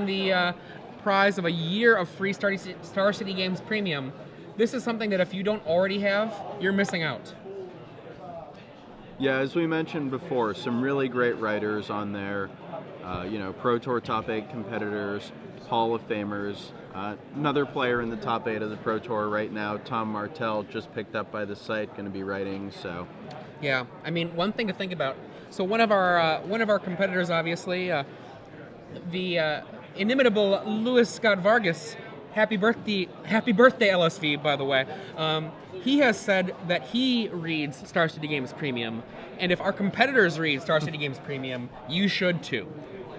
the prize of a year of free Star City Games Premium. This is something that if you don't already have, you're missing out. Yeah, as we mentioned before, some really great writers on there. Pro Tour top 8 competitors, Hall of Famers. Another player in the top 8 of the Pro Tour right now, Tom Martell, just picked up by the site, going to be writing. So, yeah, I mean, one thing to think about. So one of our competitors, obviously, the inimitable Louis Scott Vargas. Happy birthday, LSV, by the way. He has said that he reads Star City Games Premium, and if our competitors read Star City Games Premium, you should too.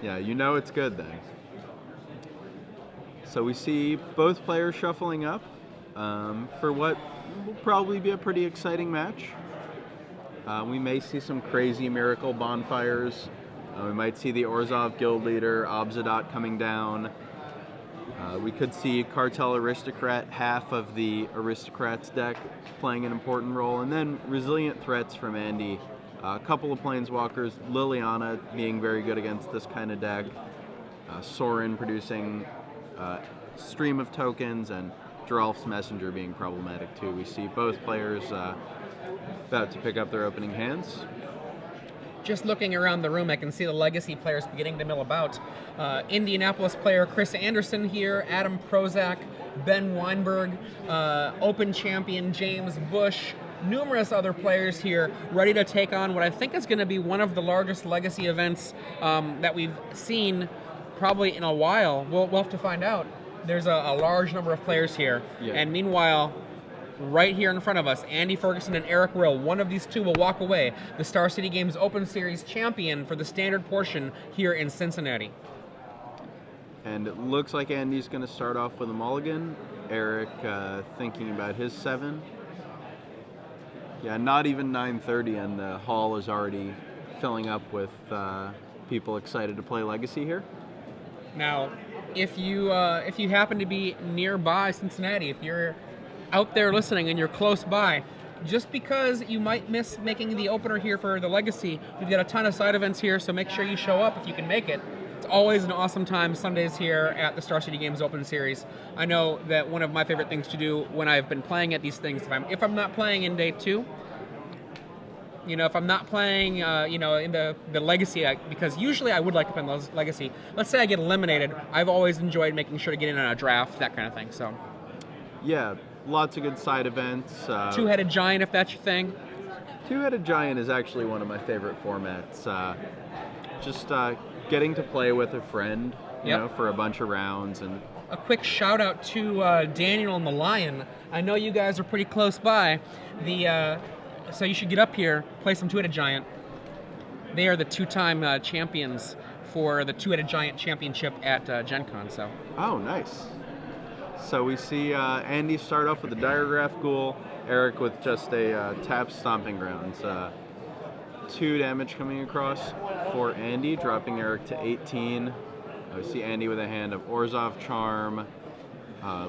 Yeah, you know it's good then. So we see both players shuffling up for what will probably be a pretty exciting match. We may see some crazy miracle bonfires. We might see the Orzhov guild leader, Obzadot, coming down. We could see Cartel Aristocrat, half of the Aristocrats deck, playing an important role. And then resilient threats from Andy. A couple of Planeswalkers, Liliana being very good against this kind of deck. Sorin producing stream of tokens, and Geralf's Messenger being problematic too. We see both players about to pick up their opening hands. Just looking around the room, I can see the Legacy players beginning to mill about. Indianapolis player Chris Anderson here, Adam Prozac, Ben Weinberg, Open champion James Bush, numerous other players here ready to take on what I think is going to be one of the largest Legacy events that we've seen probably in a while. We'll have to find out. There's a large number of players here, yeah. And meanwhile, right here in front of us, Andy Ferguson and Eric Rill. One of these two will walk away, the Star City Games Open Series champion for the standard portion here in Cincinnati. And it looks like Andy's going to start off with a mulligan. Eric thinking about his 7. Yeah, not even 9:30, and the hall is already filling up with people excited to play Legacy here. Now, if you happen to be nearby Cincinnati, if you're out there listening and you're close by, just because you might miss making the opener here for the Legacy, we've got a ton of side events here, so make sure you show up if you can make it. It's always an awesome time Sundays here at the Star City Games Open Series. I know that one of my favorite things to do when I've been playing at these things, if I'm not playing in day 2, if I'm not playing, in the Legacy, because usually I would like to play in Legacy. Let's say I get eliminated, I've always enjoyed making sure to get in on a draft, that kind of thing. So, yeah. Lots of good side events. Two-headed giant, if that's your thing. Two-headed giant is actually one of my favorite formats. Just getting to play with a friend, for a bunch of rounds. And a quick shout out to Daniel and the Lion. I know you guys are pretty close by. So you should get up here, play some two-headed giant. They are the 2-time champions for the two-headed giant championship at Gen Con. So. Oh, nice. So we see Andy start off with a Diregraph Ghoul, Eric with just a tap Stomping Grounds. 2 damage coming across for Andy, dropping Eric to 18. We see Andy with a hand of Orzhov Charm,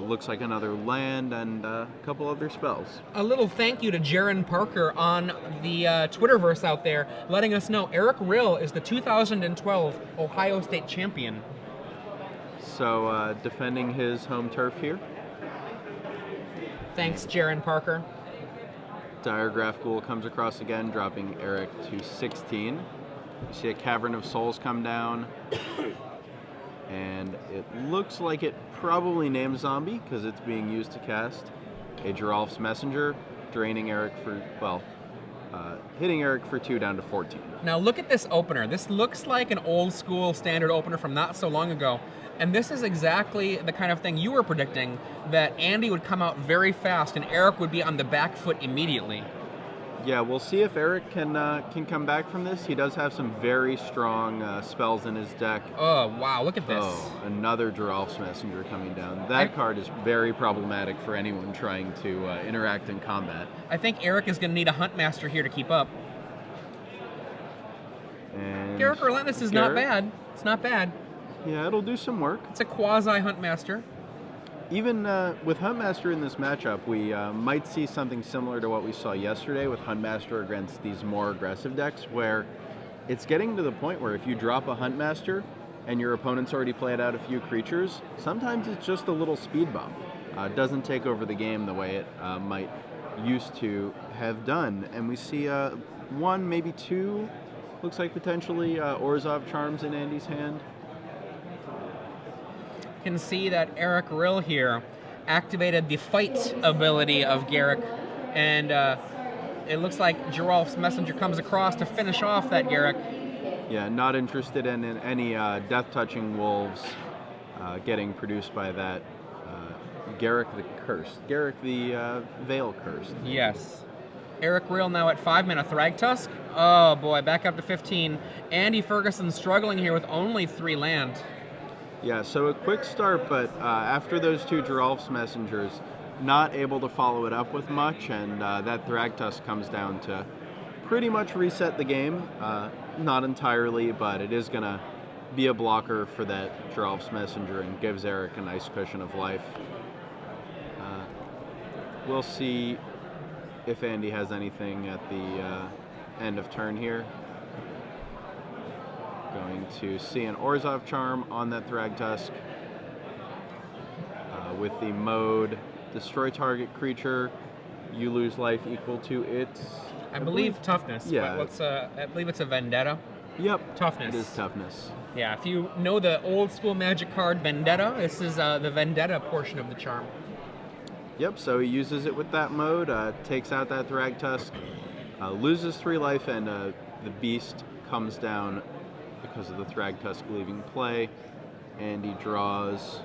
looks like another land, and a couple other spells. A little thank you to Jaron Parker on the Twitterverse out there, letting us know Eric Rill is the 2012 Ohio State champion. So defending his home turf here. Thanks, Jaron Parker. Diregraph Ghoul comes across again, dropping Eric to 16. You see a Cavern of Souls come down. And it looks like it probably named Zombie, because it's being used to cast a Geralf's Messenger, draining Eric for, hitting Eric for 2 down to 14. Now look at this opener. This looks like an old school standard opener from not so long ago. And this is exactly the kind of thing you were predicting, that Andy would come out very fast and Eric would be on the back foot immediately. Yeah, we'll see if Eric can come back from this. He does have some very strong spells in his deck. Oh, wow, look at this. Oh, another Geralf's Messenger coming down. That card is very problematic for anyone trying to interact in combat. I think Eric is going to need a Huntmaster here to keep up. And Garrett Relentless is not bad. It's not bad. Yeah, it'll do some work. It's a quasi-Huntmaster. Even with Huntmaster in this matchup, we might see something similar to what we saw yesterday with Huntmaster against these more aggressive decks, where it's getting to the point where if you drop a Huntmaster, and your opponent's already played out a few creatures, sometimes it's just a little speed bump. It doesn't take over the game the way it might used to have done. And we see one, maybe two, looks like potentially Orzhov Charms in Andy's hand. Can see that Eric Rill here activated the fight ability of Garrick, and it looks like Geralf's Messenger comes across to finish off that Garrick. Yeah, not interested in any death-touching wolves getting produced by that Garrick the Cursed. Garrick the Veil Cursed. Yes. Eric Rill now at 5 mana. Thragtusk. Oh boy, back up to 15. Andy Ferguson struggling here with only 3 land. Yeah, so a quick start, but after those 2 Geralf's Messengers, not able to follow it up with much, and that Thragtusk comes down to pretty much reset the game. Not entirely, but it is going to be a blocker for that Geralf's Messenger and gives Eric a nice cushion of life. We'll see if Andy has anything at the end of turn here. Going to see an Orzhov Charm on that Thragtusk with the mode destroy target creature, you lose life equal to its... I believe toughness. Yeah. But let's, I believe it's a Vendetta. Yep. Toughness. It is toughness. Yeah, if you know the old school Magic card Vendetta, this is the Vendetta portion of the charm. Yep, so he uses it with that mode, takes out that Thragtusk, loses 3 life, and the beast comes down because of the Thragtusk leaving play, and he draws...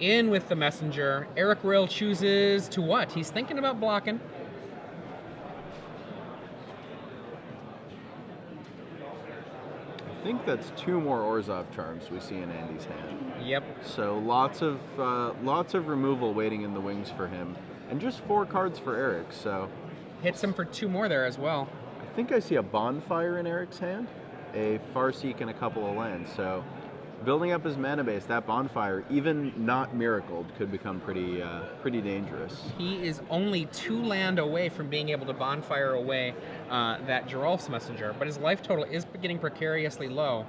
In with the Messenger. Eric Rill chooses to what? He's thinking about blocking. I think that's 2 more Orzhov Charms we see in Andy's hand. Yep. So lots of removal waiting in the wings for him, and just 4 cards for Eric. So Hits him for 2 more there as well. I think I see a Bonfire in Eric's hand, a Farseek, and a couple of lands. So building up his mana base, that Bonfire, even not miracled, could become pretty dangerous. He is only 2 land away from being able to Bonfire away that Geralf's Messenger, but his life total is getting precariously low.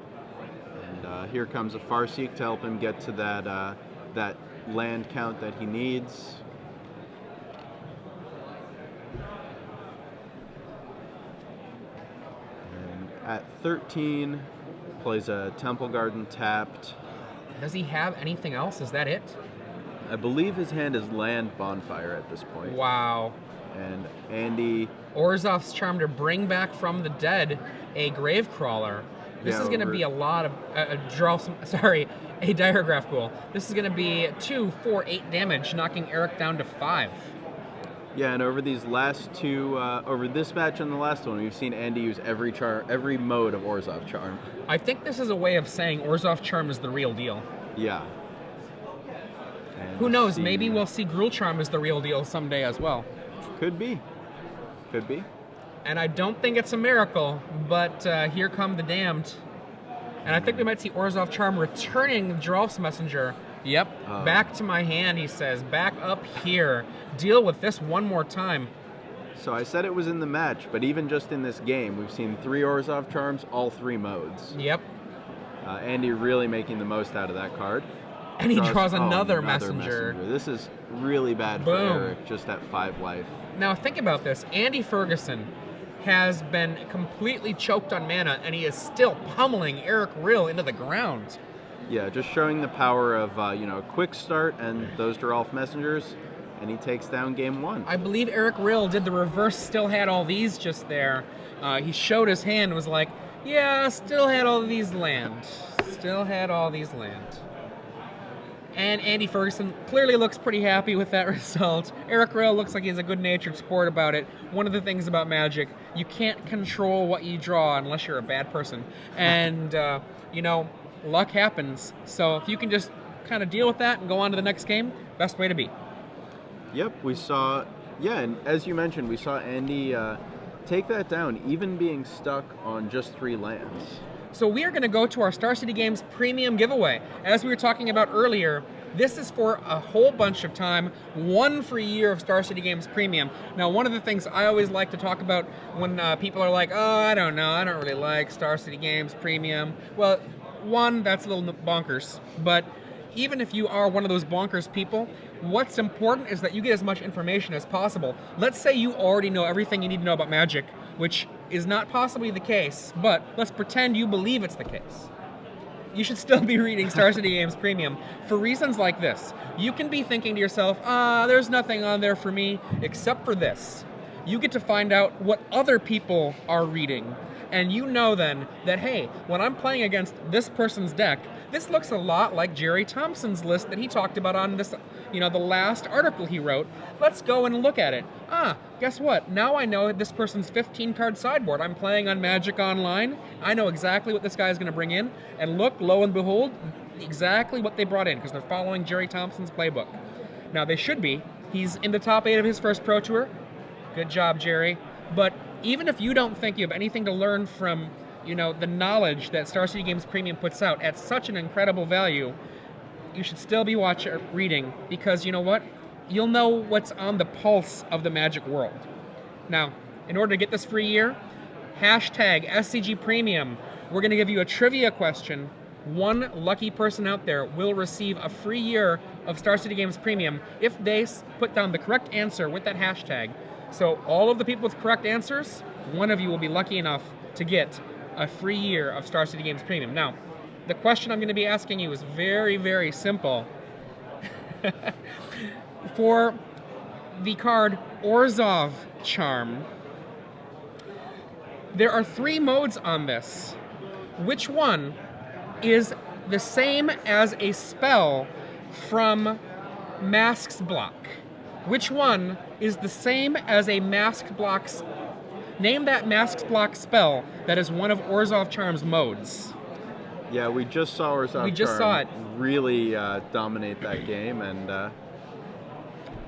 And here comes a Farseek to help him get to that land count that he needs. And at 13, plays a Temple Garden tapped. Does he have anything else? Is that it? I believe his hand is land Bonfire at this point. Wow. And Andy... Orzhov's Charm to bring back from the dead a Gravecrawler. This is going to be a lot of... a Diregraph Ghoul. This is going to be 2, 4, 8 damage, knocking Eric down to 5. Yeah, and over these last 2, over this match and the last one, we've seen Andy use every mode of Orzhov Charm. I think this is a way of saying Orzhov Charm is the real deal. Yeah. And who knows? Maybe we'll see Gruul Charm as the real deal someday as well. Could be. Could be. And I don't think it's a miracle, but here come the damned. And I think we might see Orzhov Charm returning Geralf's Messenger. Yep, back to my hand, he says. Back up here. Deal with this one more time. So I said it was in the match, but even just in this game, we've seen 3 Orzhov Charms, all 3 modes. Yep. Andy really making the most out of that card. And he draws another messenger. This is really bad for Eric, just at 5 life. Now think about this. Andy Ferguson has been completely choked on mana, and he is still pummeling Eric Rill into the ground. Yeah, just showing the power of a quick start and those Geralf Messengers, and he takes down game 1. I believe Eric Rill did the reverse, still had all these just there. He showed his hand, was like, yeah, still had all these land. Still had all these land. And Andy Ferguson clearly looks pretty happy with that result. Eric Rill looks like he's a good-natured sport about it. One of the things about Magic, you can't control what you draw unless you're a bad person. And, luck happens. So if you can just kind of deal with that and go on to the next game, best way to be. Yep, we saw, and as you mentioned, we saw Andy take that down, even being stuck on just 3 lands. So we are going to go to our Star City Games premium giveaway. As we were talking about earlier, This is for a whole bunch of time, 1 free year of Star City Games Premium. Now, one of the things I always like to talk about when people are like, oh, I don't know, I don't really like Star City Games Premium. Well, one, that's a little bonkers, but even if you are one of those bonkers people, what's important is that you get as much information as possible. Let's say you already know everything you need to know about Magic, which is not possibly the case, but let's pretend you believe it's the case. You should still be reading Star City Games Premium for reasons like this. You can be thinking to yourself, there's nothing on there for me except for this. You get to find out what other people are reading. And you know then that, hey, when I'm playing against this person's deck, this looks a lot like Jerry Thompson's list that he talked about on this, the last article he wrote. Let's go and look at it. Guess what? Now I know this person's 15-card sideboard. I'm playing on Magic Online. I know exactly what this guy is going to bring in. And look, lo and behold, exactly what they brought in, because they're following Jerry Thompson's playbook. Now, they should be. He's in the top 8 of his first Pro Tour. Good job, Jerry. But even if you don't think you have anything to learn from, the knowledge that Star City Games Premium puts out at such an incredible value, you should still be reading, because you know what? You'll know what's on the pulse of the Magic world. Now, in order to get this free year, hashtag SCG Premium, we're going to give you a trivia question. One lucky person out there will receive a free year of Star City Games Premium if they put down the correct answer with that hashtag. So all of the people with correct answers, one of you will be lucky enough to get a free year of Star City Games Premium. Now, the question I'm going to be asking you is very, very simple. For the card Orzhov Charm, there are 3 modes on this. Which one is the same as a spell from Mask's Block? Which one is the same as a Mask Block's... Name that Mask Block spell that is one of Orzhov Charm's modes. Yeah, we just saw Orzhov Charm really dominate that game, and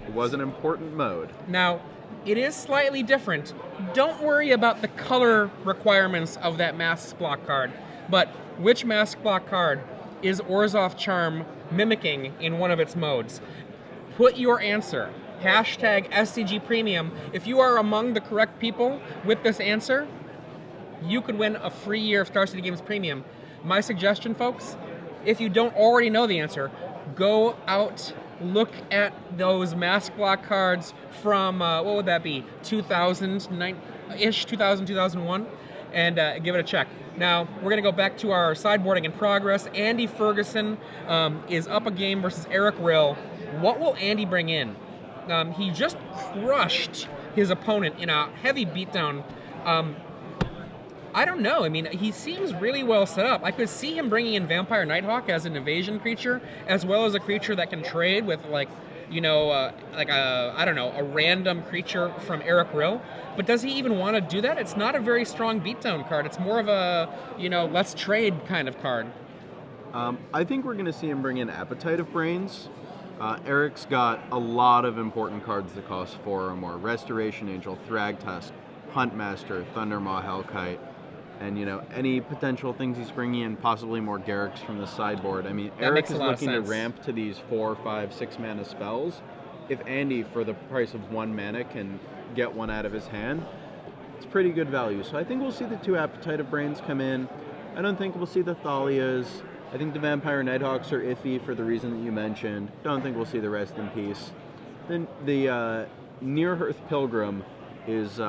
it was an important mode. Now, it is slightly different. Don't worry about the color requirements of that Mask Block card, but which Mask Block card is Orzhov Charm mimicking in one of its modes? Put your answer. Hashtag SCG Premium. If you are among the correct people with this answer, you could win a free year of Star City Games Premium. My suggestion, folks, if you don't already know the answer, go out, look at those Mask Block cards from, what would that be, 2000-ish, 2000, 2001, and give it a check. Now, we're going to go back to our sideboarding in progress. Andy Ferguson is up a game versus Eric Rill. What will Andy bring in? He just crushed his opponent in a heavy beatdown. I don't know. I mean, he seems really well set up. I could see him bringing in Vampire Nighthawk as an evasion creature, as well as a creature that can trade with, like a random creature from Eric Rill. But does he even want to do that? It's not a very strong beatdown card. It's more of a, let's trade kind of card. I think we're going to see him bring in Appetite of Brains. Eric's got a lot of important cards that cost 4 or more. Restoration Angel, Thragtusk, Huntmaster, Thundermaw, Hellkite, and any potential things he's bringing in, possibly more Garrux from the sideboard. I mean, Eric is looking to ramp to these 4, 5, 6 mana spells. If Andy, for the price of 1 mana, can get one out of his hand, it's pretty good value. So I think we'll see the 2 Appetite of Brains come in. I don't think we'll see the Thalias. I think the Vampire Nighthawks are iffy for the reason that you mentioned. Don't think we'll see the Rest in Peace. Then the Near Hearth Pilgrim is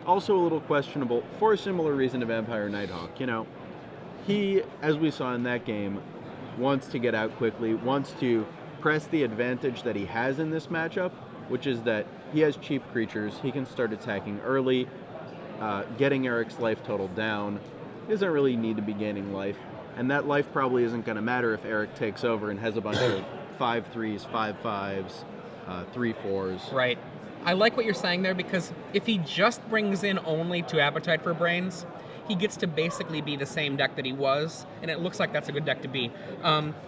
also a little questionable for a similar reason to Vampire Nighthawk. He, as we saw in that game, wants to get out quickly, wants to press the advantage that he has in this matchup, which is that he has cheap creatures. He can start attacking early, getting Eric's life total down. He doesn't really need to be gaining life. And that life probably isn't going to matter if Eric takes over and has a bunch of 5/3s, 5/5s, 3/4s. Right. I like what you're saying there, because if he just brings in only 2 Appetite for Brains, he gets to basically be the same deck that he was, and it looks like that's a good deck to be.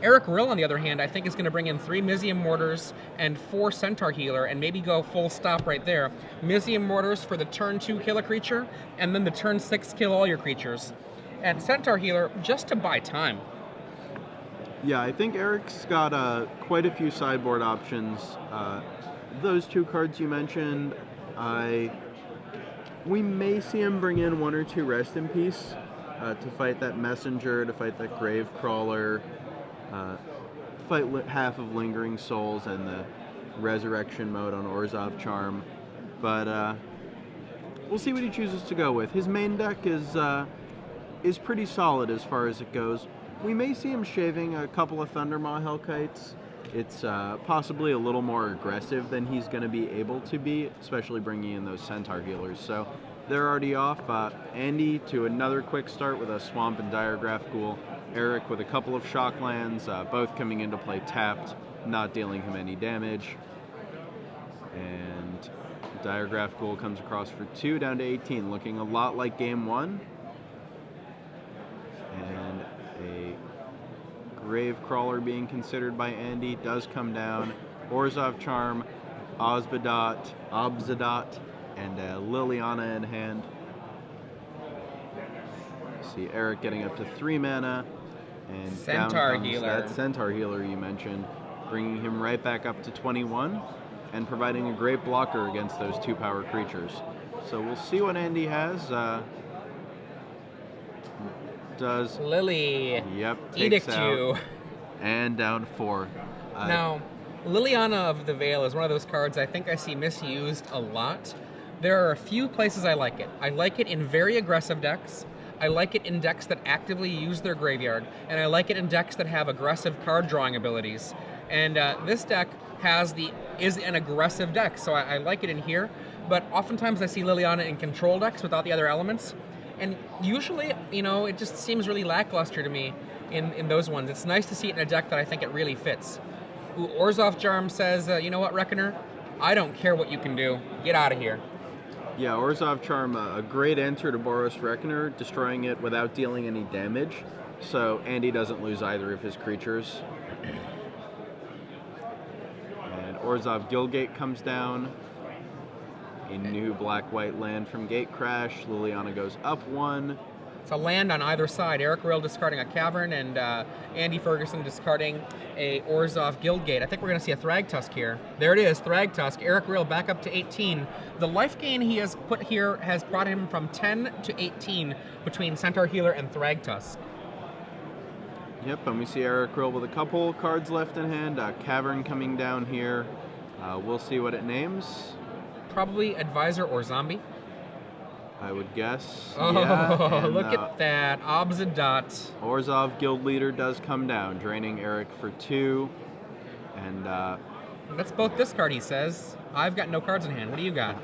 Eric Rill, on the other hand, I think is going to bring in 3 Mizium Mortars and 4 Centaur Healer, and maybe go full stop right there. Mizium Mortars for the turn 2 kill a creature, and then the turn 6 kill all your creatures. And Centaur Healer just to buy time. Yeah, I think Eric's got quite a few sideboard options. Those two cards you mentioned, we may see him bring in one or two Rest in Peace to fight that Messenger, to fight that Grave Crawler, fight half of Lingering Souls and the Resurrection mode on Orzhov Charm. But we'll see what he chooses to go with. His main deck is pretty solid as far as it goes. We may see him shaving a couple of Thundermaw Hellkites. It's possibly a little more aggressive than he's going to be able to be, especially bringing in those Centaur healers. So they're already off. Andy to another quick start with a Swamp and Diregraph Ghoul. Eric with a couple of shock lands, both coming into play tapped, not dealing him any damage. And Diregraph Ghoul comes across for 2 down to 18, looking a lot like game 1. And a Grave Crawler being considered by Andy does come down. Orzhov Charm, Obzedat, and Liliana in hand. See Eric getting up to 3 mana. And Centaur down comes healer. that Centaur healer you mentioned, bringing him right back up to 21 and providing a great blocker against those 2-power creatures. So we'll see what Andy has. Does Lily. Yep. Edict Takes out you. and down 4. Now, Liliana of the Veil is one of those cards I think I see misused a lot. There are a few places I like it. I like it in very aggressive decks. I like it in decks that actively use their graveyard, and I like it in decks that have aggressive card drawing abilities. And this deck is an aggressive deck, so I like it in here. But oftentimes I see Liliana in control decks without the other elements, and usually, it just seems really lackluster to me in those ones. It's nice to see it in a deck that I think it really fits. Ooh, Orzhov Charm says, you know what, Reckoner? I don't care what you can do. Get out of here. Yeah, Orzhov Charm, a great answer to Boros Reckoner, destroying it without dealing any damage. So Andy doesn't lose either of his creatures. And Orzhov Guildgate comes down. A new black-white land from Gatecrash. Liliana goes up 1. It's a land on either side. Eric Rill discarding a Cavern, and Andy Ferguson discarding a Orzhov Guildgate. I think we're going to see a Thragtusk here. There it is, Thragtusk. Eric Rill back up to 18. The life gain he has put here has brought him from 10 to 18 between Centaur Healer and Thragtusk. Yep, and we see Eric Rill with a couple cards left in hand. Cavern coming down here. We'll see what it names. Probably Advisor or Zombie. I would guess. Oh, yeah, and, look at that. Obzedat. Orzhov Guild Leader does come down, draining Eric for 2. And that's both discard, he says. I've got no cards in hand. What do you got?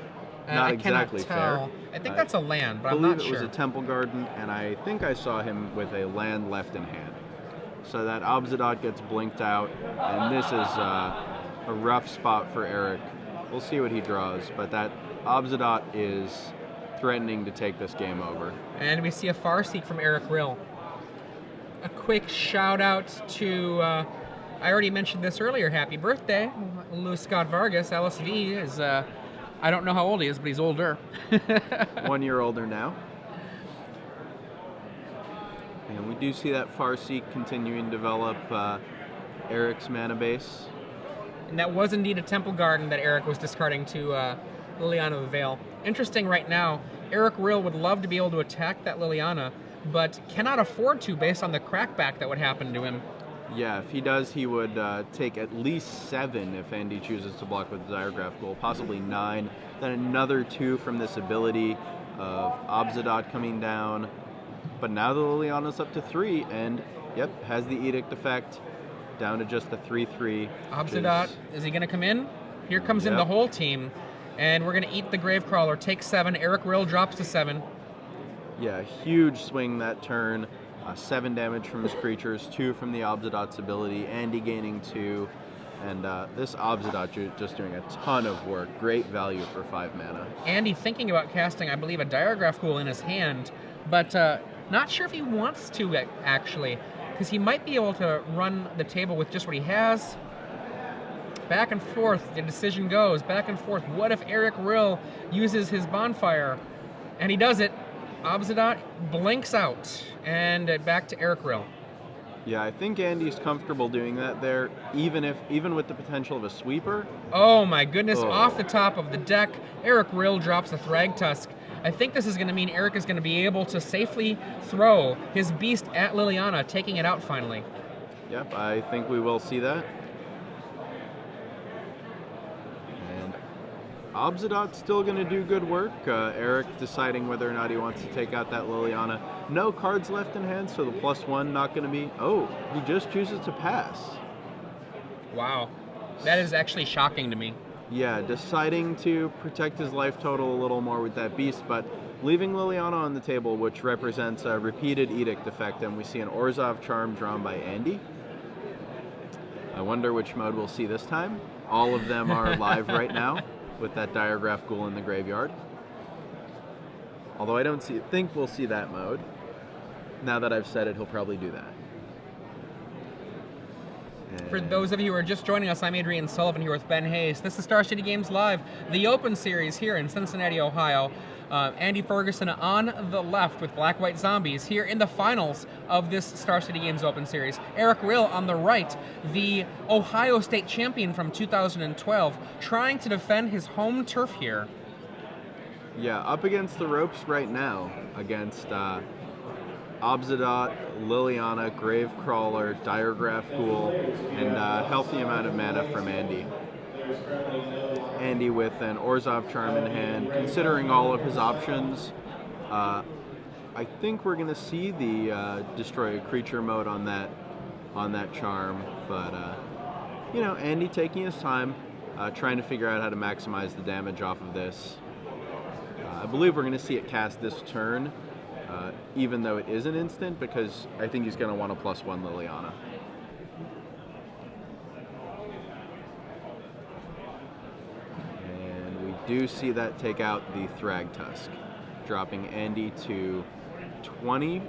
not I exactly cannot tell. fair. I think that's a land, but I I'm believe not it sure. was a Temple Garden, and I think I saw him with a land left in hand. So that Obzedat gets blinked out, and this is a rough spot for Eric. We'll see what he draws, but that Obzedat is threatening to take this game over. And we see a Farseek from Eric Rill. A quick shout out to, I already mentioned this earlier, happy birthday, Louis Scott Vargas. LSV is, I don't know how old he is, but he's older. 1 year older now. And we do see that Farseek continuing to develop Eric's mana base. And that was indeed a Temple Garden that Eric was discarding to Liliana of the Veil. Interesting right now, Eric Rill would love to be able to attack that Liliana, but cannot afford to based on the crackback that would happen to him. Yeah, if he does, he would take at least 7 if Andy chooses to block with the Diregraph Ghoul, possibly 9. Then another 2 from this ability of Obzedat coming down. But now the Liliana's up to 3, and yep, has the Edict effect, down to just the 3/3. Obzedat, is he going to come in? Here comes in the whole team, and we're going to eat the Gravecrawler. Take 7. Eric Rill drops to 7. Yeah, huge swing that turn. 7 damage from his creatures, 2 from the Obzedat's ability, Andy gaining 2. And this Obzedat just doing a ton of work. Great value for 5 mana. Andy thinking about casting, I believe, a Diregraph Ghoul in his hand, but not sure if he wants to, actually, because he might be able to run the table with just what he has. Back and forth, the decision goes, back and forth. What if Eric Rill uses his Bonfire? And he does it. Obzedat blinks out, and back to Eric Rill. Yeah, I think Andy's comfortable doing that there, even with the potential of a sweeper. Oh my goodness, Oh. off the top of the deck, Eric Rill drops a Thragtusk. I think this is going to mean Eric is going to be able to safely throw his beast at Liliana, taking it out finally. Yep, I think we will see that. And Obzidot's still going to do good work. Eric deciding whether or not he wants to take out that Liliana. No cards left in hand, so the +1 not going to be... Oh, he just chooses to pass. Wow. That is actually shocking to me. Yeah, deciding to protect his life total a little more with that beast, but leaving Liliana on the table, which represents a repeated edict effect, and we see an Orzhov charm drawn by Andy. I wonder which mode we'll see this time. All of them are live right now with that Diregraph Ghoul in the graveyard. Although I don't think we'll see that mode. Now that I've said it, he'll probably do that. For those of you who are just joining us, I'm Adrian Sullivan here with Ben Hayes. This is Star City Games Live, the Open Series here in Cincinnati, Ohio. Andy Ferguson on the left with Black White Zombies here in the finals of this Star City Games Open Series. Eric Rill on the right, the Ohio State champion from 2012, trying to defend his home turf here. Yeah, up against the ropes right now against Obzidot, Liliana, Gravecrawler, Diregraph Ghoul, and a healthy amount of mana from Andy. Andy with an Orzhov charm in hand. Considering all of his options, I think we're going to see the destroy a creature mode on that charm. But you know, Andy taking his time, trying to figure out how to maximize the damage off of this. I believe we're going to see it cast this turn, even though it is an instant, because I think he's going to want a +1 Liliana. And we do see that take out the Thragtusk, dropping Andy to 20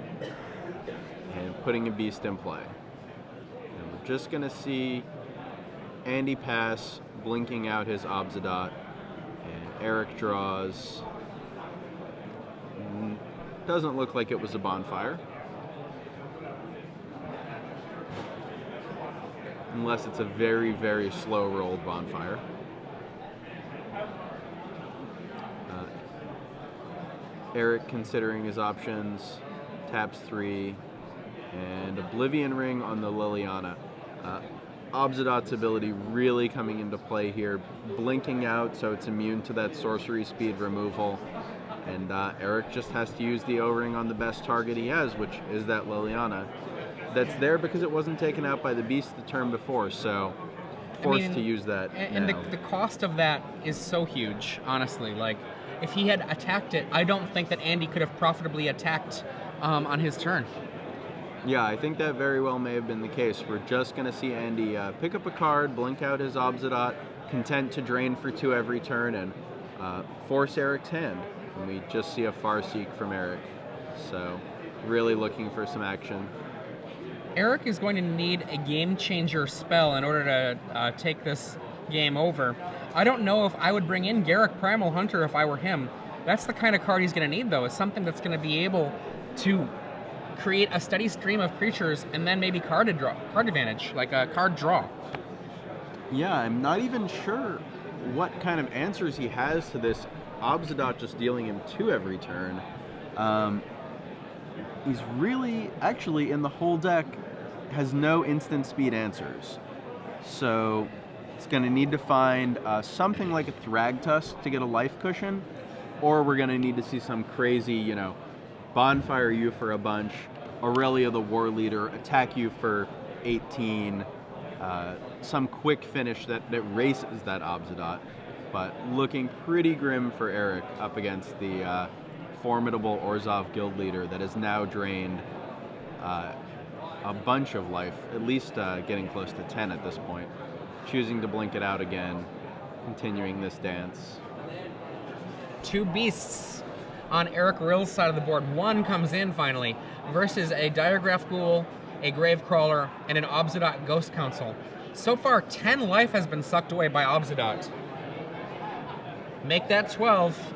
and putting a beast in play. And we're just going to see Andy pass, blinking out his Obzidot, and Eric draws. Doesn't look like it was a bonfire. Unless it's a very, very slow rolled bonfire. Eric, considering his options, taps 3, and Oblivion Ring on the Liliana. Obzidot's ability really coming into play here, blinking out so it's immune to that sorcery speed removal. And Eric just has to use the O-Ring on the best target he has, which is that Liliana. That's there because it wasn't taken out by the beast the turn before, so forced to use that. And the cost of that is so huge, honestly. Like, if he had attacked it, I don't think that Andy could have profitably attacked on his turn. Yeah, I think that very well may have been the case. We're just going to see Andy pick up a card, blink out his Obzidot, content to drain for 2 every turn, and force Eric's hand. And we just see a Farseek from Eric. So, really looking for some action. Eric is going to need a game-changer spell in order to take this game over. I don't know if I would bring in Garruk Primal Hunter if I were him. That's the kind of card he's going to need, though. It's something that's going to be able to create a steady stream of creatures and then maybe card advantage, like a card draw. Yeah, I'm not even sure what kind of answers he has to this Obzidot just dealing him 2 every turn. He's really, actually, in the whole deck, has no instant speed answers. So it's going to need to find something like a Thragtusk to get a life cushion, or we're going to need to see some crazy, you know, bonfire you for a bunch, Aurelia the War Leader, attack you for 18, some quick finish that races that Obzidot. But looking pretty grim for Eric up against the formidable Orzhov guild leader that has now drained a bunch of life, at least getting close to 10 at this point. Choosing to blink it out again, continuing this dance. 2 beasts on Eric Rill's side of the board. 1 comes in finally versus a Diregraph Ghoul, a Gravecrawler, and an Obzidot Ghost Council. So far, 10 life has been sucked away by Obzidot. Make that 12.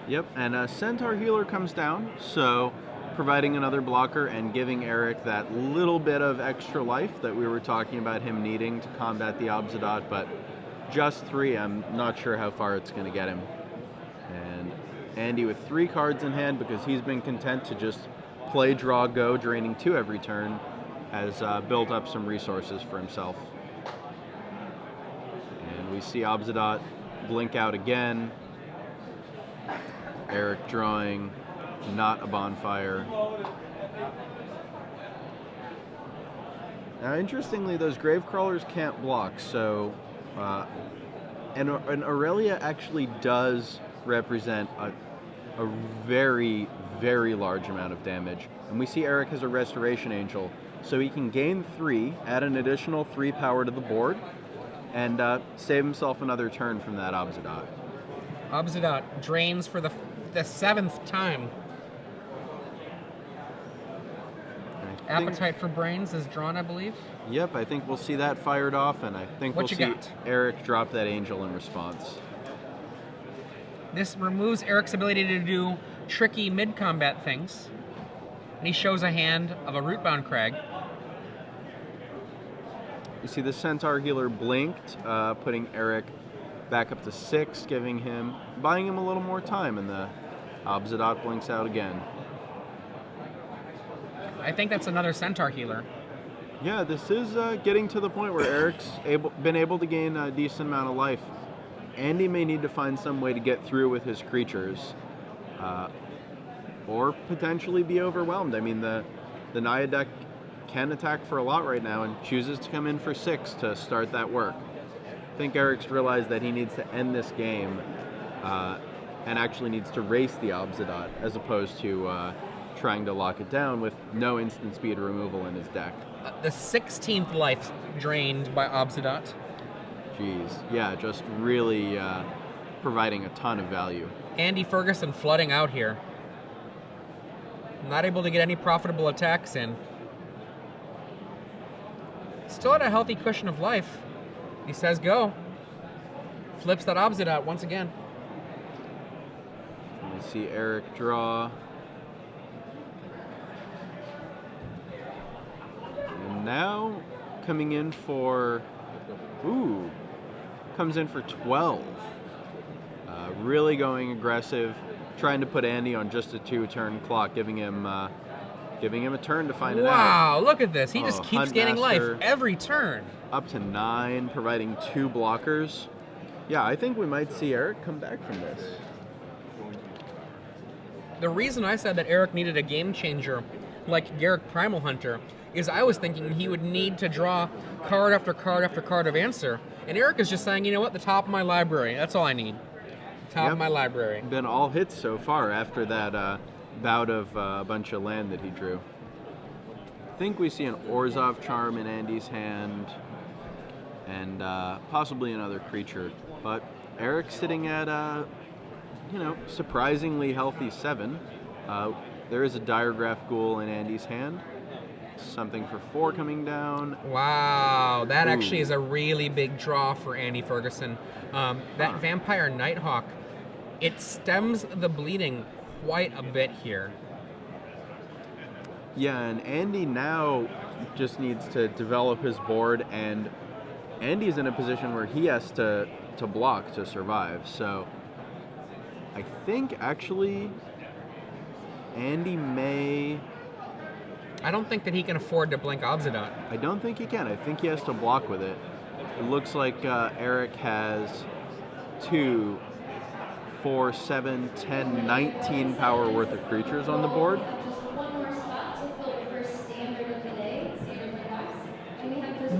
Yep, and a Centaur Healer comes down, so providing another blocker and giving Eric that little bit of extra life that we were talking about him needing to combat the Obsidian, but just 3, I'm not sure how far it's going to get him. And Andy with 3 cards in hand, because he's been content to just play, draw, go, draining 2 every turn, has built up some resources for himself. And we see Obsidian blink out again. Eric drawing, not a bonfire. Now, interestingly, those grave crawlers can't block, so and Aurelia actually does represent a very, very large amount of damage. And we see Eric has a Restoration Angel, so he can gain 3, add an additional 3 power to the board, and save himself another turn from that Obsidian. Obsidian drains for the 7th time. Appetite for Brains is drawn, I believe. Yep, I think we'll see that fired off, and I think we'll see Eric drop that Angel in response. This removes Eric's ability to do tricky mid-combat things. And he shows a hand of a Rootbound Crag. You see the Centaur Healer blinked, putting Eric back up to 6, buying him a little more time, and the Obsidian blinks out again. I think that's another Centaur Healer. Yeah, this is getting to the point where Eric's been able to gain a decent amount of life. Andy may need to find some way to get through with his creatures, or potentially be overwhelmed. I mean, the Naya deck can attack for a lot right now and chooses to come in for 6 to start that work. I think Eric's realized that he needs to end this game and actually needs to race the Obsidian as opposed to trying to lock it down with no instant speed removal in his deck. The 16th life drained by Obsidian. Jeez, yeah, just really providing a ton of value. Andy Ferguson flooding out here. Not able to get any profitable attacks in. Still at a healthy cushion of life. He says go. Flips that Obsidian once again. We see Eric draw. And now coming in for, comes in for 12. Really going aggressive, trying to put Andy on just a 2-turn clock, giving him a turn to find it out. Wow, look at this. He just keeps gaining life Huntmaster every turn. Up to 9, providing 2 blockers. Yeah, I think we might see Eric come back from this. The reason I said that Eric needed a game changer like Garruk Primal Hunter is I was thinking he would need to draw card after card after card of answer. And Eric is just saying, you know what, the top of my library, that's all I need. Top of my library. Been all hits so far after that bout of a bunch of land that he drew. I think we see an Orzhov Charm in Andy's hand and possibly another creature. But Eric's sitting at surprisingly healthy 7. There is a Diregraph Ghoul in Andy's hand. Something for 4 coming down. Wow, that actually is a really big draw for Andy Ferguson. That Vampire Nighthawk, it stems the bleeding quite a bit here. Yeah, and Andy now just needs to develop his board, and Andy's in a position where he has to block to survive. So I think actually Andy may... I don't think that he can afford to blink Obsidian. I don't think he can. I think he has to block with it. It looks like Eric has 2, 4, 7, 10, 19 power worth of creatures on the board.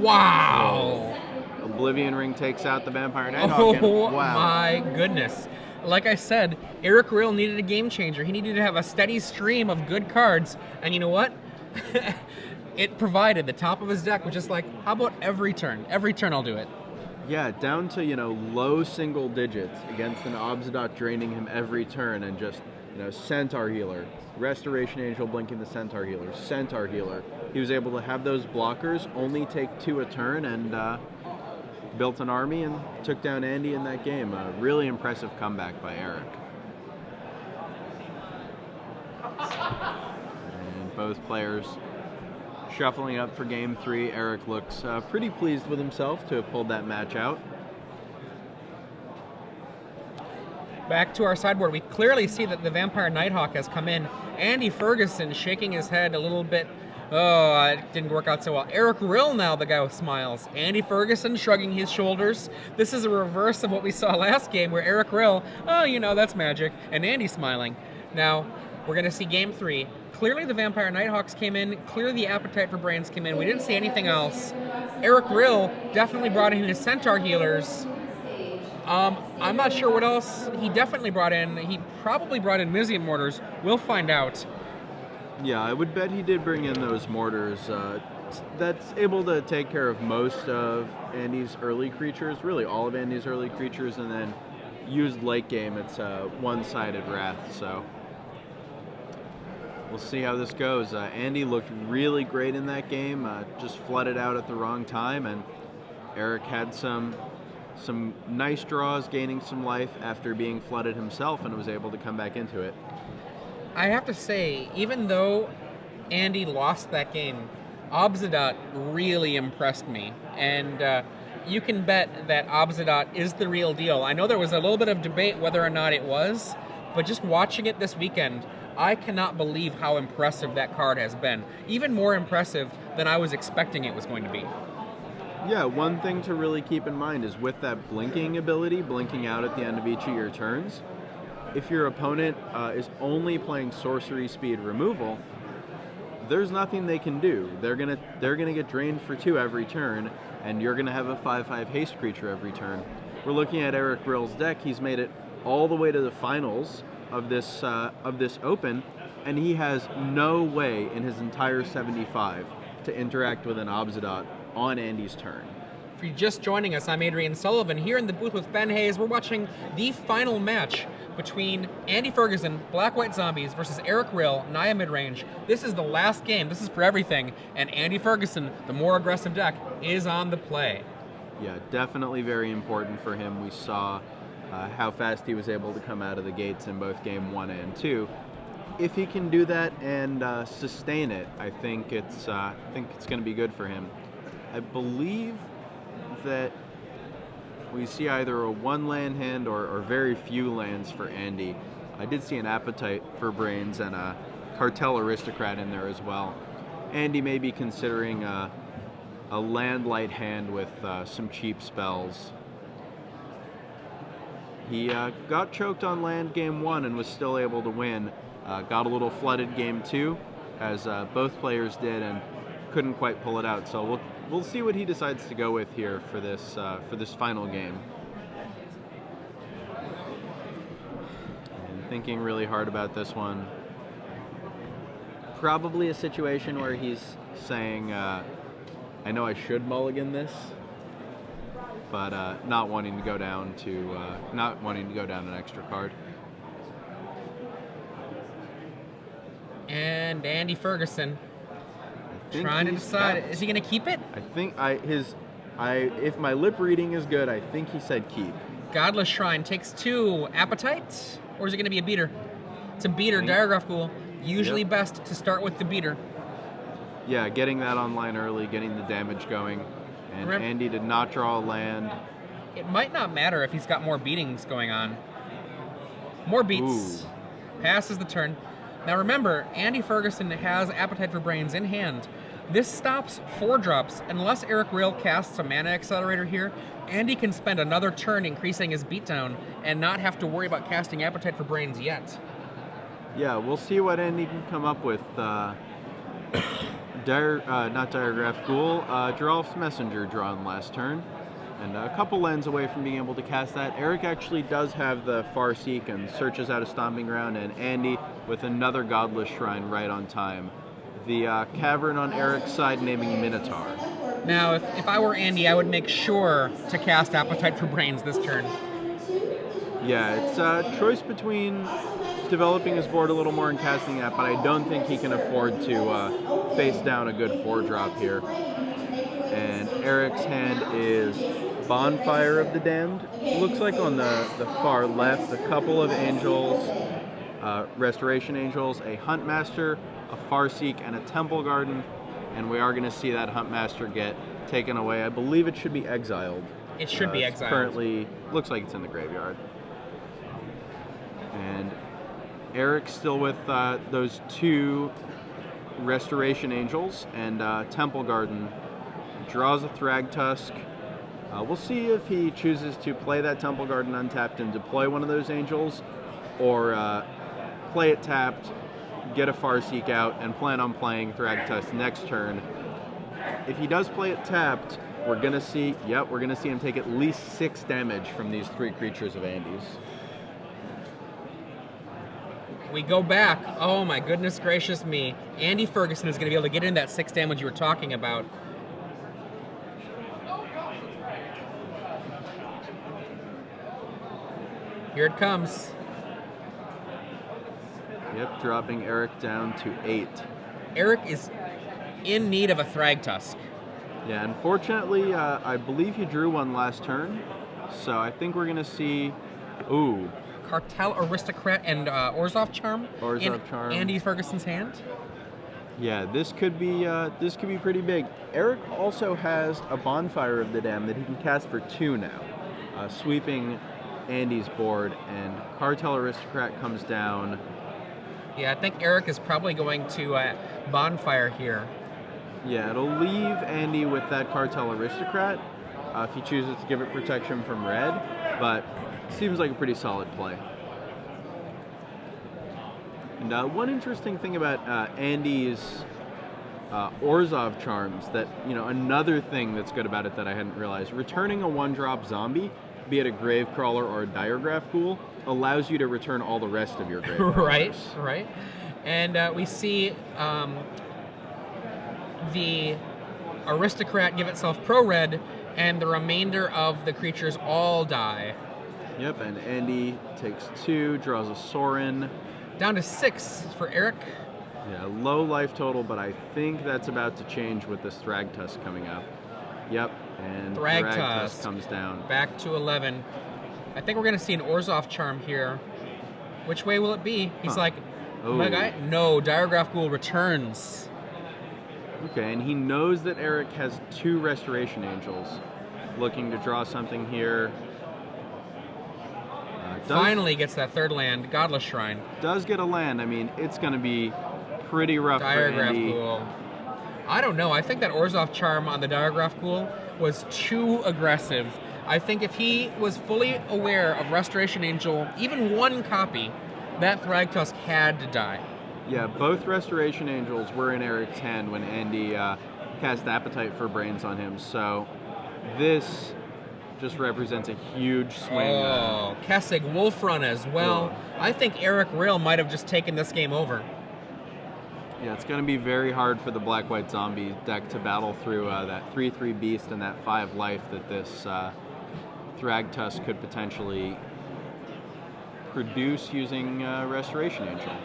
Wow! Oblivion Ring takes out the Vampire Nighthawk. Oh my goodness. Like I said, Eric Rill needed a game changer. He needed to have a steady stream of good cards. And you know what? It provided. The top of his deck was just like, how about every turn? Every turn I'll do it. Yeah, down to, low single digits against an Obsidian draining him every turn, and just, Centaur Healer, Restoration Angel blinking the Centaur Healer, Centaur Healer. He was able to have those blockers only take 2 a turn and built an army and took down Andy in that game. A really impressive comeback by Eric. both players shuffling up for game 3. Eric looks pretty pleased with himself to have pulled that match out. Back to our sideboard, we clearly see that the Vampire Nighthawk has come in. Andy Ferguson shaking his head a little bit. Oh, it didn't work out so well. Eric Rill now, the guy with smiles. Andy Ferguson shrugging his shoulders. This is a reverse of what we saw last game where Eric Rill, oh, you know, that's magic, and Andy smiling. Now, we're going to see game 3. Clearly the Vampire Nighthawks came in. Clearly the Appetite for Brains came in. We didn't see anything else. Eric Rill definitely brought in his Centaur healers. I'm not sure what else he definitely brought in. He probably brought in Mizium mortars. We'll find out. Yeah, I would bet he did bring in those mortars. That's able to take care of most of Andy's early creatures, really all of Andy's early creatures, and then used late game, it's a one-sided Wrath, so we'll see how this goes. Andy looked really great in that game, just flooded out at the wrong time, and Eric had some nice draws, gaining some life after being flooded himself, and was able to come back into it. I have to say, even though Andy lost that game, Obsidian really impressed me, and you can bet that Obsidian is the real deal. I know there was a little bit of debate whether or not it was, but just watching it this weekend, I cannot believe how impressive that card has been. Even more impressive than I was expecting it was going to be. Yeah, one thing to really keep in mind is with that blinking ability, blinking out at the end of each of your turns, if your opponent is only playing sorcery speed removal, there's nothing they can do. They're gonna get drained for 2 every turn, and you're gonna have a 5/5 haste creature every turn. We're looking at Eric Rill's deck. He's made it all the way to the finals of this open, and he has no way in his entire 75 to interact with an Obsidian on Andy's turn. If you're just joining us, I'm Adrian Sullivan here in the booth with Ben Hayes. We're watching the final match between Andy Ferguson, Black White Zombies, versus Eric Rill, Naya Midrange. This is the last game. This is for everything. And Andy Ferguson, the more aggressive deck, is on the play. Yeah, definitely very important for him. We saw how fast he was able to come out of the gates in both game 1 and 2. If he can do that and sustain it, I think it's going to be good for him. I believe that we see either a 1-land hand or very few lands for Andy. I did see an Appetite for Brains and a Cartel Aristocrat in there as well. Andy may be considering a land light hand with some cheap spells. He got choked on land game 1 and was still able to win. Got a little flooded game 2, as both players did, and couldn't quite pull it out. So we'll see what he decides to go with here for this final game. And thinking really hard about this one. Probably a situation where he's saying, I know I should mulligan this, but not wanting to go down an extra card. And Andy Ferguson trying to decide, is he going to keep it? I think if my lip reading is good, I think he said keep. Godless Shrine takes 2 Appetites, or is it going to be a beater? It's a beater, Diagraph Ghoul. Usually best to start with the beater. Yeah, getting that online early, getting the damage going. And Andy did not draw a land. It might not matter if he's got more beatings going on. More beats. Ooh. Passes the turn. Now remember, Andy Ferguson has Appetite for Brains in hand. This stops 4-drops. Unless Eric Rill casts a Mana Accelerator here, Andy can spend another turn increasing his beatdown and not have to worry about casting Appetite for Brains yet. Yeah, we'll see what Andy can come up with. Not Diagraph Ghoul, Geralf's Messenger drawn last turn. And a couple lands away from being able to cast that. Eric actually does have the Farseek and searches out a Stomping Ground, and Andy with another Godless Shrine right on time. The Cavern on Eric's side naming Minotaur. Now, if I were Andy, I would make sure to cast Appetite for Brains this turn. Yeah, it's a choice between developing his board a little more and casting that, but I don't think he can afford to face down a good 4-drop here. And Eric's hand is Bonfire of the Damned. Looks like on the far left, a couple of angels Restoration Angels, a Huntmaster, a Farseek, and a Temple Garden. And we are going to see that Huntmaster get taken away. I believe it should be exiled. It should be exiled. Currently, looks like it's in the graveyard. And Eric's still with those 2 Restoration Angels, and Temple Garden draws a Thragtusk. We'll see if he chooses to play that Temple Garden untapped and deploy one of those Angels, or play it tapped, get a Farseek out, and plan on playing Thragtusk next turn. If he does play it tapped, we're gonna see him take at least 6 damage from these 3 creatures of Andy's. We go back. Oh my goodness gracious me. Andy Ferguson is going to be able to get in that 6 damage you were talking about. Here it comes. Yep, dropping Eric down to 8. Eric is in need of a Thragtusk. Yeah, unfortunately, I believe he drew one last turn, so I think we're going to see... Ooh. Cartel Aristocrat and Orzhov Charm in Charm. Andy Ferguson's hand. Yeah, this could be pretty big. Eric also has a Bonfire of the Dam that he can cast for 2 now, sweeping Andy's board, and Cartel Aristocrat comes down. Yeah, I think Eric is probably going to Bonfire here. Yeah, it'll leave Andy with that Cartel Aristocrat if he chooses to give it protection from red, but seems like a pretty solid play. And one interesting thing about Andy's Orzhov Charms, that, another thing that's good about it that I hadn't realized, returning a 1-drop zombie, be it a Gravecrawler or a Diregraph Ghoul, allows you to return all the rest of your Gravecrawlers. Right. And we see the Aristocrat give itself pro-red, and the remainder of the creatures all die. Yep, and Andy takes 2, draws a Sorin. Down to 6 for Eric. Yeah, low life total, but I think that's about to change with this Thragtusk coming up. Yep, and Thragtusk comes down. Back to 11. I think we're going to see an Orzhov Charm here. Which way will it be? He's like, my guy? No, Diregraph Ghoul returns. Okay, and he knows that Eric has 2 Restoration Angels. Looking to draw something here. Finally gets that 3rd land, Godless Shrine. Does get a land. I mean, it's going to be pretty rough for Andy. Ghoul. I don't know. I think that Orzhov Charm on the Diregraph Ghoul was too aggressive. I think if he was fully aware of Restoration Angel, even 1 copy, that Thragtusk had to die. Yeah, both Restoration Angels were in Eric's hand when Andy cast Appetite for Brains on him, so this just represents a huge swing. Oh, Kessig Wolfrun as well. Oh. I think Eric Rill might have just taken this game over. Yeah, it's going to be very hard for the Black-White Zombie deck to battle through that 3/3 Beast and that 5 life that this Thragtusk could potentially produce using Restoration Angel.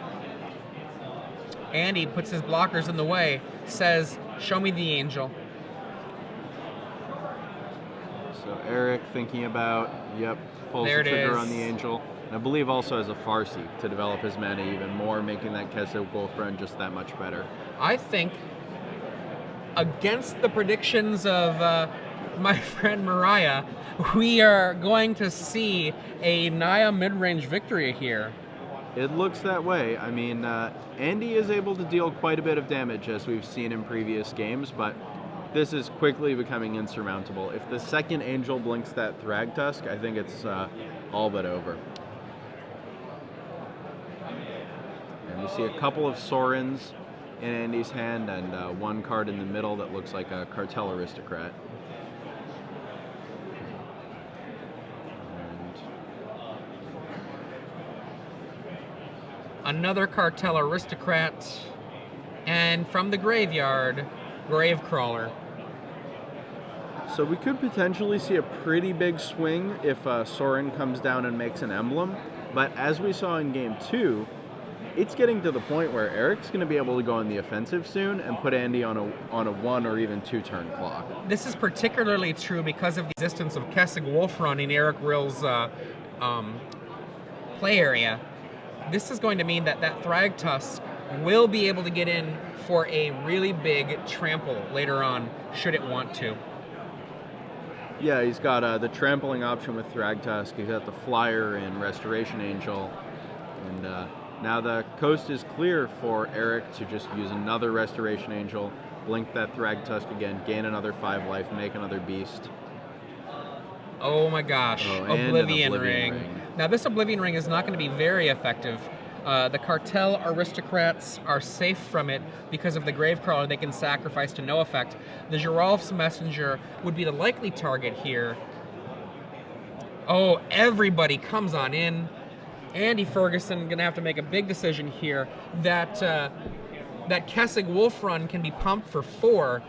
Andy puts his blockers in the way, says, show me the angel. So Eric thinking about, pulls the trigger on the angel. And I believe also has a Farseek to develop his mana even more, making that Kessig Wolfrun just that much better. I think, against the predictions of my friend Mariah, we are going to see a Naya mid-range victory here. It looks that way. I mean, Andy is able to deal quite a bit of damage, as we've seen in previous games, but this is quickly becoming insurmountable. If the second angel blinks that Thragtusk, I think it's all but over. And we see a couple of Sorins in Andy's hand, and 1 card in the middle that looks like a Cartel Aristocrat. Another Cartel Aristocrat, and from the graveyard, Gravecrawler. So we could potentially see a pretty big swing if Sorin comes down and makes an emblem, but as we saw in Game 2, it's getting to the point where Eric's going to be able to go on the offensive soon and put Andy on a 1 or even 2 turn clock. This is particularly true because of the existence of Kessig Wolfrun in Eric Rill's play area. this is going to mean that Thragtusk will be able to get in for a really big trample later on, should it want to. Yeah, he's got the trampling option with Thragtusk. He's got the flyer in Restoration Angel. And now the coast is clear for Eric to just use another Restoration Angel, blink that Thragtusk again, gain another 5 life, make another beast. Oh my gosh, Oblivion Ring. Now this Oblivion Ring is not going to be very effective. The Cartel Aristocrats are safe from it because of the Gravecrawler they can sacrifice to no effect. The Geralf's Messenger would be the likely target here. Oh, everybody comes on in. Andy Ferguson going to have to make a big decision here. That Kessig Wolf Run can be pumped for 4.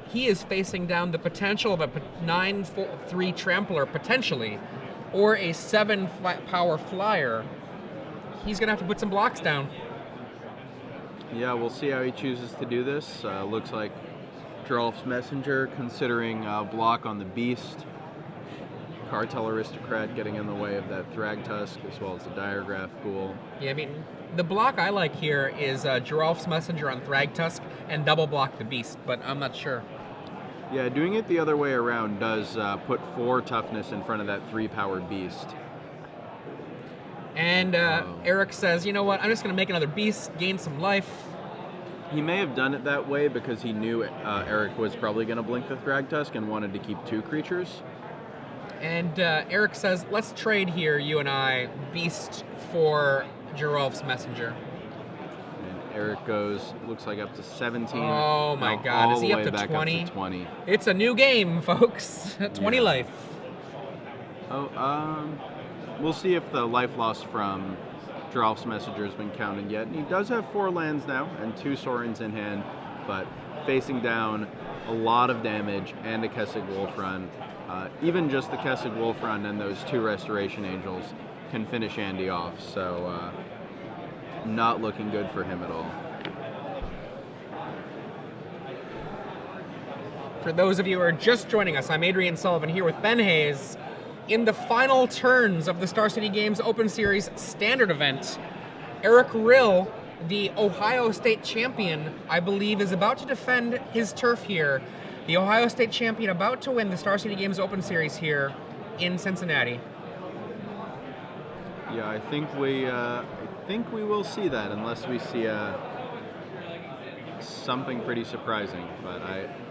He is facing down the potential of a 9-3 Trampler, potentially, or a 7-power Flyer. He's going to have to put some blocks down. Yeah, we'll see how he chooses to do this. Looks like Geralf's Messenger considering block on the Beast. Cartel Aristocrat getting in the way of that Thragtusk, as well as the Diregraph Ghoul. Yeah, I mean, the block I like here is Geralf's Messenger on Thragtusk and double block the Beast, but I'm not sure. Yeah, doing it the other way around does put 4 toughness in front of that 3-powered Beast. And Eric says, you know what, I'm just going to make another Beast, gain some life. He may have done it that way because he knew Eric was probably going to blink the Thragtusk and wanted to keep 2 creatures. And Eric says, let's trade here, you and I, Beast for Geralf's Messenger. And Eric goes, looks like up to 17. Oh my God, is he up to 20? Up to 20. It's a new game, folks. 20 life. Oh, we'll see if the life loss from Geralf's Messenger has been counted yet. And he does have 4 lands now and 2 Sorins in hand, but facing down a lot of damage and a Kessig Wolf Run. Even just the Kessig Wolf Run and those 2 Restoration Angels can finish Andy off, so not looking good for him at all. For those of you who are just joining us, I'm Adrian Sullivan here with Ben Hayes. In the final turns of the Star City Games Open Series Standard event, Eric Rill, the Ohio State champion, I believe, is about to defend his turf here. The Ohio State champion about to win the Star City Games Open Series here in Cincinnati. Yeah, I think we will see that unless we see something pretty surprising. But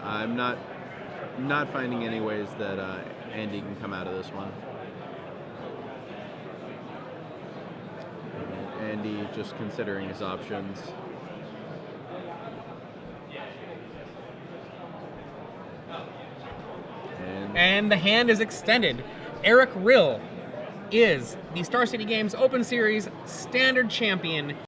I'm not finding any ways that Andy can come out of this one. Andy just considering his options. And the hand is extended. Eric Rill is the Star City Games Open Series Standard champion.